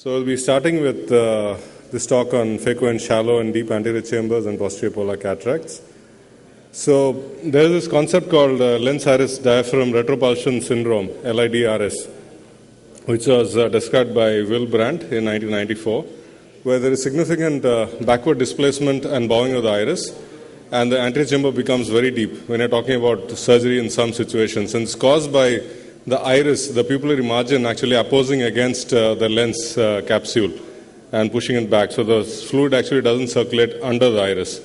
So we'll be starting with this talk on phaco and shallow and deep anterior chambers and posterior polar cataracts. So there is this concept called lens iris diaphragm retropulsion syndrome, LIDRS, which was described by Will Brandt in 1994, where there is significant backward displacement and bowing of the iris, and the anterior chamber becomes very deep when you're talking about surgery in some situations. And it's caused by the iris, the pupillary margin, actually opposing against the lens capsule and pushing it back. So the fluid actually doesn't circulate under the iris.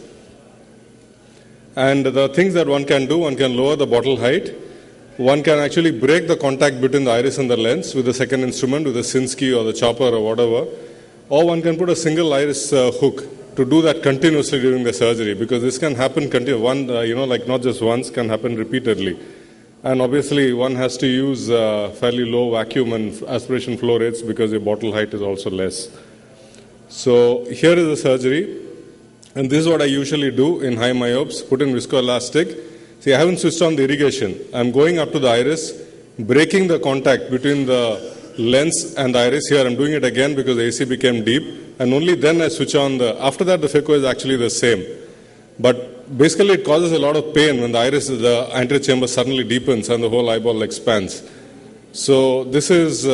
And the things that one can do, one can lower the bottle height. One can actually break the contact between the iris and the lens with the second instrument, with the Sinskey or the chopper or whatever. Or one can put a single iris hook to do that continuously during the surgery, because this can happen like not just once, can happen repeatedly. And obviously one has to use fairly low vacuum and aspiration flow rates because your bottle height is also less. So here is the surgery. And this is what I usually do in high myopes, put in viscoelastic. See, I haven't switched on the irrigation. I'm going up to the iris, breaking the contact between the lens and the iris. Here I'm doing it again because the AC became deep, and only then I switch on after that the phaco is actually the same. But basically it causes a lot of pain when the anterior chamber suddenly deepens and the whole eyeball expands. So this is,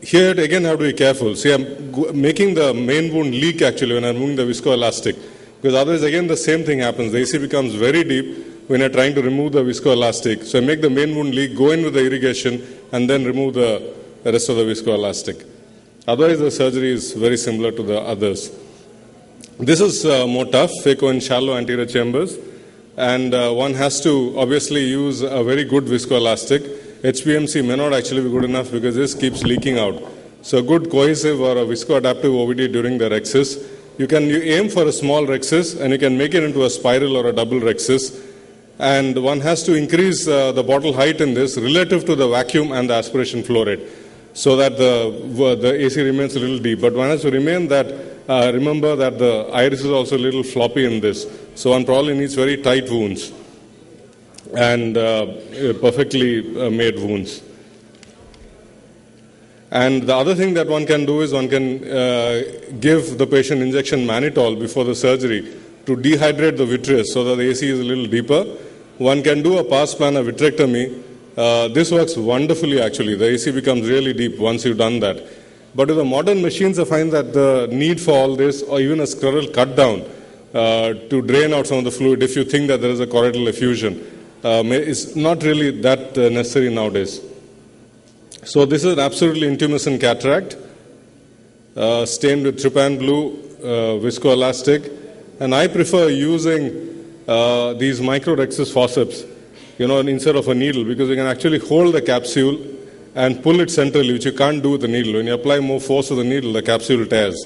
here again I have to be careful. See, I'm making the main wound leak actually when I'm moving the viscoelastic, because otherwise again the same thing happens. The AC becomes very deep when you're trying to remove the viscoelastic. So I make the main wound leak, go in with the irrigation, and then remove the rest of the viscoelastic. Otherwise the surgery is very similar to the others. This is more tough, phaco and shallow anterior chambers, and one has to obviously use a very good viscoelastic. HPMC may not actually be good enough because this keeps leaking out. So a good cohesive or a viscoadaptive OVD during the rhexis. You aim for a small rhexis and you can make it into a spiral or a double rhexis. And one has to increase the bottle height in this relative to the vacuum and the aspiration flow rate, so that the AC remains a little deep. But one has to remember that the iris is also a little floppy in this. So one probably needs very tight wounds and perfectly made wounds. And the other thing that one can do is one can give the patient injection mannitol before the surgery to dehydrate the vitreous so that the AC is a little deeper. One can do a pars plana vitrectomy. This works wonderfully actually. The AC becomes really deep once you've done that. But with the modern machines, I find that the need for all this, or even a scleral cut down to drain out some of the fluid if you think that there is a choroidal effusion, is not really that necessary nowadays. So this is an absolutely intumescent cataract, stained with trypan blue, viscoelastic, and I prefer using these microrhexis forceps, instead of a needle, because you can actually hold the capsule and pull it centrally, which you can't do with the needle. When you apply more force with the needle, the capsule tears.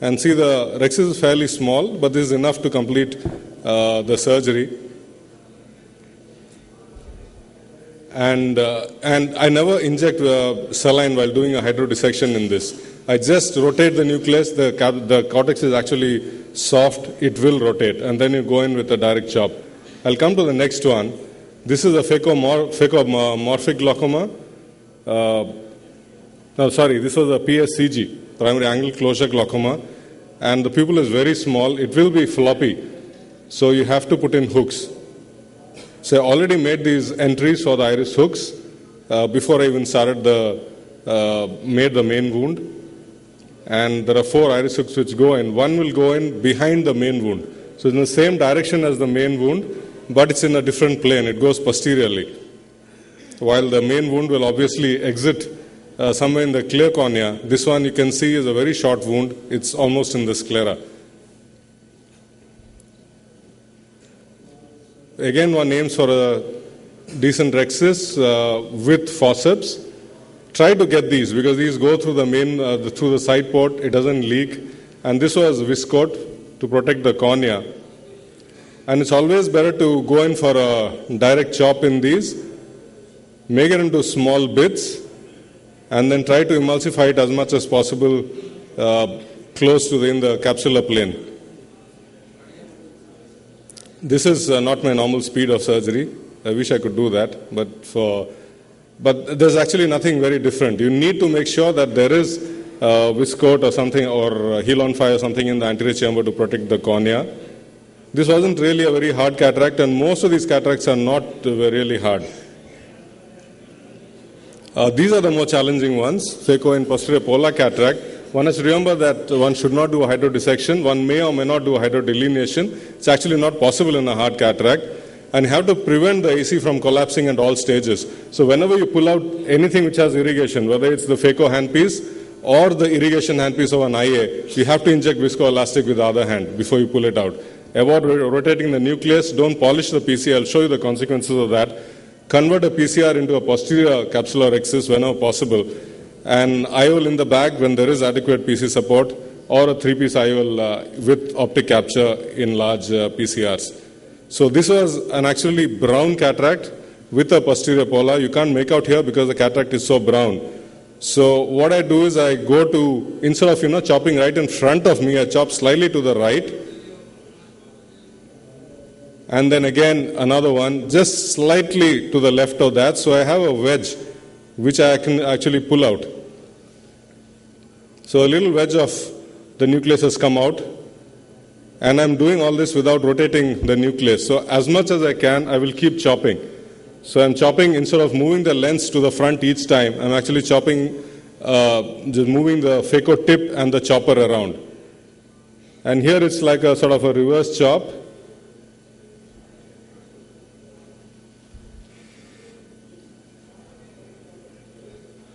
And see, the rhexis is fairly small, but this is enough to complete the surgery. And I never inject saline while doing a hydrodissection in this. I just rotate the nucleus. The cortex is actually soft. It will rotate. And then you go in with a direct chop. I'll come to the next one. This is a phacomorphic glaucoma. This was a PSCG, primary angle closure glaucoma, and the pupil is very small. It will be floppy, so you have to put in hooks. So I already made these entries for the iris hooks before I even started made the main wound, and there are 4 iris hooks which go in. One will go in behind the main wound, so it's in the same direction as the main wound, but it's in a different plane. It goes posteriorly. While the main wound will obviously exit somewhere in the clear cornea, this one you can see is a very short wound. It's almost in the sclera. Again, one aims for a decent rhexis with forceps. Try to get these, because these go through the through the side port. It doesn't leak. And this was viscoat to protect the cornea. And it's always better to go in for a direct chop in these. Make it into small bits, and then try to emulsify it as much as possible close to in the capsular plane. This is not my normal speed of surgery. I wish I could do that, but there's actually nothing very different. You need to make sure that there is viscoat or something, or heel on fire or something in the anterior chamber to protect the cornea. This wasn't really a very hard cataract, and most of these cataracts are not really hard. These are the more challenging ones, phaco and posterior polar cataract. One has to remember that one should not do a hydrodissection. One may or may not do a hydrodelineation. It's actually not possible in a hard cataract. And you have to prevent the AC from collapsing at all stages. So whenever you pull out anything which has irrigation, whether it's the phaco handpiece or the irrigation handpiece of an IA, you have to inject viscoelastic with the other hand before you pull it out. Avoid rotating the nucleus. Don't polish the PC. I'll show you the consequences of that. Convert a PCR into a posterior capsular rhexis whenever possible. An IOL in the bag when there is adequate PC support, or a 3-piece IOL with optic capture in large PCRs. So this was an actually brown cataract with a posterior polar. You can't make out here because the cataract is so brown. So what I do is I go to, instead of chopping right in front of me, I chop slightly to the right. And then again another one just slightly to the left of that. So I have a wedge which I can actually pull out. So a little wedge of the nucleus has come out, and I'm doing all this without rotating the nucleus. So as much as I can, I will keep chopping. So I'm chopping, instead of moving the lens to the front each time, I'm actually chopping, just moving the phaco tip and the chopper around. And here it's like a sort of a reverse chop.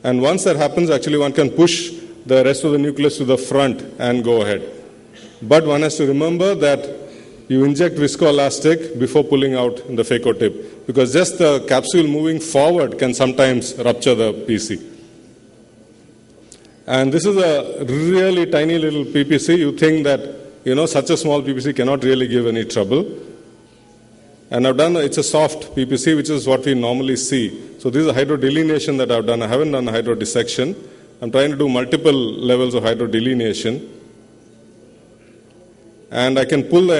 And once that happens, actually one can push the rest of the nucleus to the front and go ahead. But one has to remember that you inject viscoelastic before pulling out the phaco tip, because just the capsule moving forward can sometimes rupture the PC. And this is a really tiny little PPC. You think that, such a small PPC cannot really give any trouble. And I've done, it's a soft PPC, which is what we normally see. So this is a hydrodelineation that I've done. I haven't done a hydrodissection. I'm trying to do multiple levels of hydrodelineation. And I can pull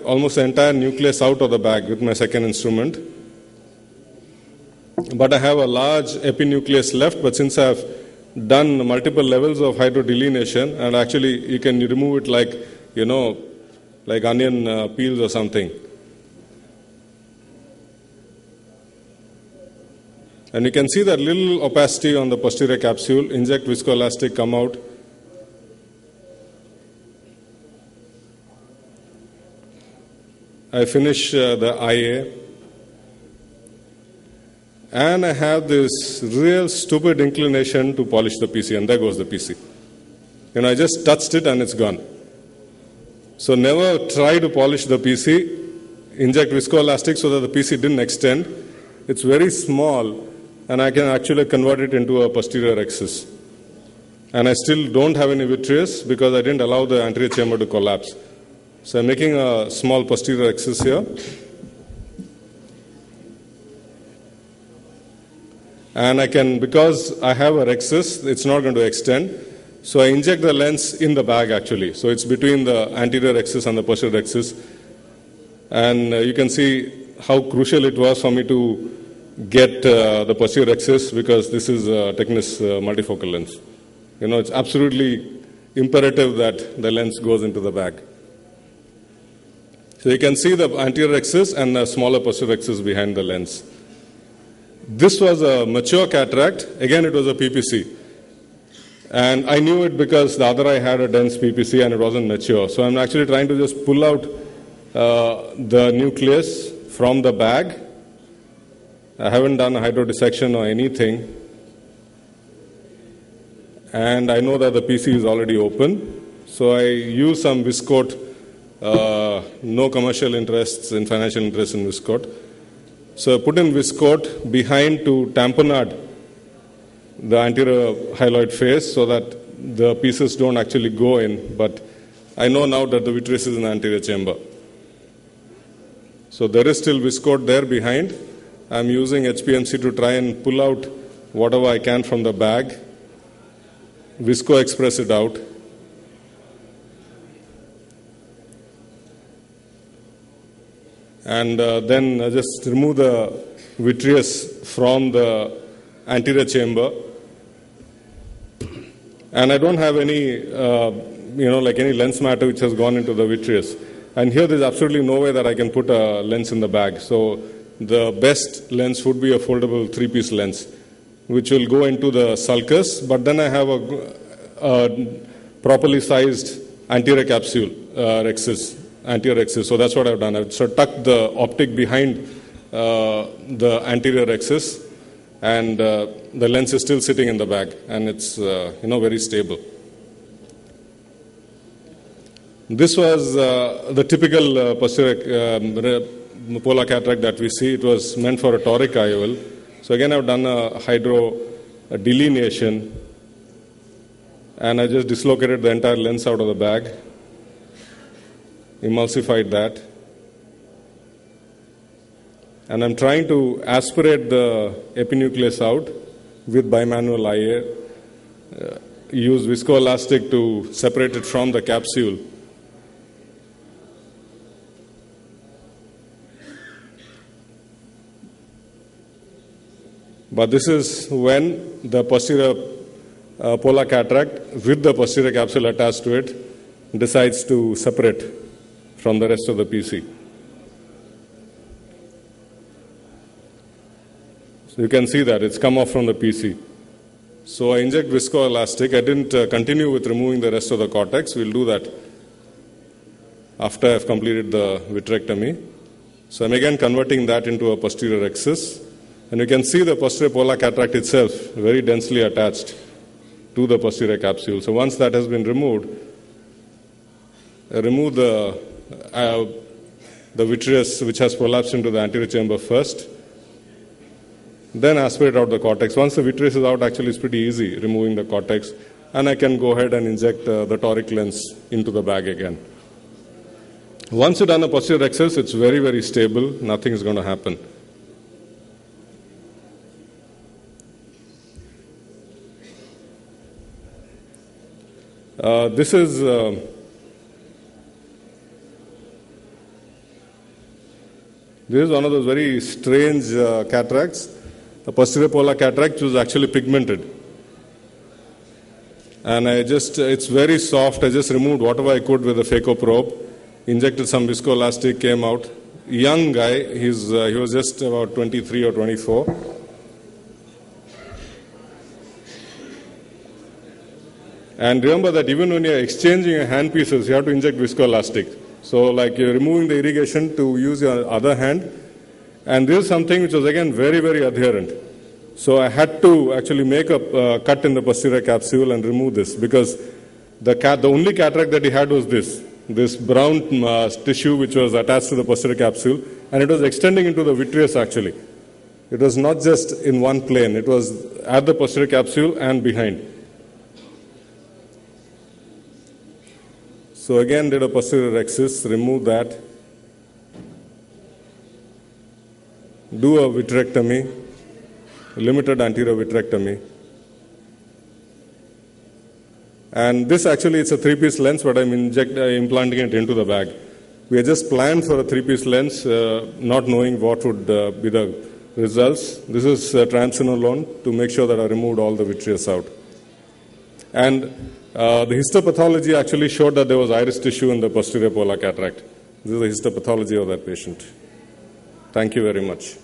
almost the entire nucleus out of the bag with my second instrument. But I have a large epinucleus left, but since I've done multiple levels of hydrodelineation, and actually you can remove it like, like onion peels or something. And you can see that little opacity on the posterior capsule. Inject viscoelastic, come out. I finish the IA. And I have this real stupid inclination to polish the PC, and there goes the PC. I just touched it and it's gone. So never try to polish the PC. Inject viscoelastic so that the PC didn't extend. It's very small, and I can actually convert it into a posterior rhexis. And I still don't have any vitreous because I didn't allow the anterior chamber to collapse. So I'm making a small posterior rhexis here. And I can, because I have a rhexis, it's not going to extend. So I inject the lens in the bag actually. So it's between the anterior rhexis and the posterior rhexis. And you can see how crucial it was for me to get the posterior rhexis, because this is a Tecnis multifocal lens. It's absolutely imperative that the lens goes into the bag. So you can see the anterior rhexis and the smaller posterior rhexis behind the lens. This was a mature cataract. Again, it was a PPC. And I knew it because the other eye had a dense PPC and it wasn't mature. So I'm actually trying to just pull out the nucleus from the bag. I haven't done a hydrodissection or anything. And I know that the PC is already open. So I use some viscoat. No commercial interests and financial interests in viscoat. So I put in viscoat behind to tamponade the anterior hyaloid face so that the pieces don't actually go in. But I know now that the vitreous is in the anterior chamber. So there is still viscoat there behind. I'm using HPMC to try and pull out whatever I can from the bag. Visco express it out. And then just remove the vitreous from the anterior chamber. And I don't have any, like any lens matter which has gone into the vitreous. And here there's absolutely no way that I can put a lens in the bag. So the best lens would be a foldable 3-piece lens, which will go into the sulcus, but then I have a properly sized anterior capsule, anterior rexis. So that's what I've done. I've tucked the optic behind the anterior rexis, and the lens is still sitting in the bag, and it's very stable. This was the typical posterior polar cataract that we see. It was meant for a toric IOL. So again, I've done a hydro delineation, and I just dislocated the entire lens out of the bag, emulsified that, and I'm trying to aspirate the epinucleus out with bimanual IA, use viscoelastic to separate it from the capsule. But this is when the posterior polar cataract with the posterior capsule attached to it decides to separate from the rest of the PC. So you can see that it's come off from the PC. So I inject viscoelastic. I didn't continue with removing the rest of the cortex. We'll do that after I've completed the vitrectomy. So I'm again converting that into a posterior rexis. And you can see the posterior polar cataract itself very densely attached to the posterior capsule. So once that has been removed, remove the vitreous which has prolapsed into the anterior chamber first, then aspirate out the cortex. Once the vitreous is out, actually it's pretty easy removing the cortex, and I can go ahead and inject the toric lens into the bag again. Once you've done a posterior rexis, it's very, very stable. Nothing is going to happen. This is one of those very strange cataracts. The posterior polar cataract was actually pigmented. And it's very soft. I just removed whatever I could with a phaco probe, injected some viscoelastic, came out. Young guy, he was just about 23 or 24. And remember that even when you're exchanging your hand pieces, you have to inject viscoelastic. So like you're removing the irrigation to use your other hand. And this is something which was again very, very adherent. So I had to actually make a cut in the posterior capsule and remove this, because the only cataract that he had was this brown tissue which was attached to the posterior capsule, and it was extending into the vitreous actually. It was not just in one plane, it was at the posterior capsule and behind. So again did a posterior rexis, remove that, do a vitrectomy, limited anterior vitrectomy. And this actually it's a 3-piece lens, but I'm implanting it into the bag. We had just planned for a 3-piece lens, not knowing what would be the results. This is triamcinolone to make sure that I removed all the vitreous out. And the histopathology actually showed that there was iris tissue in the posterior polar cataract. This is the histopathology of that patient. Thank you very much.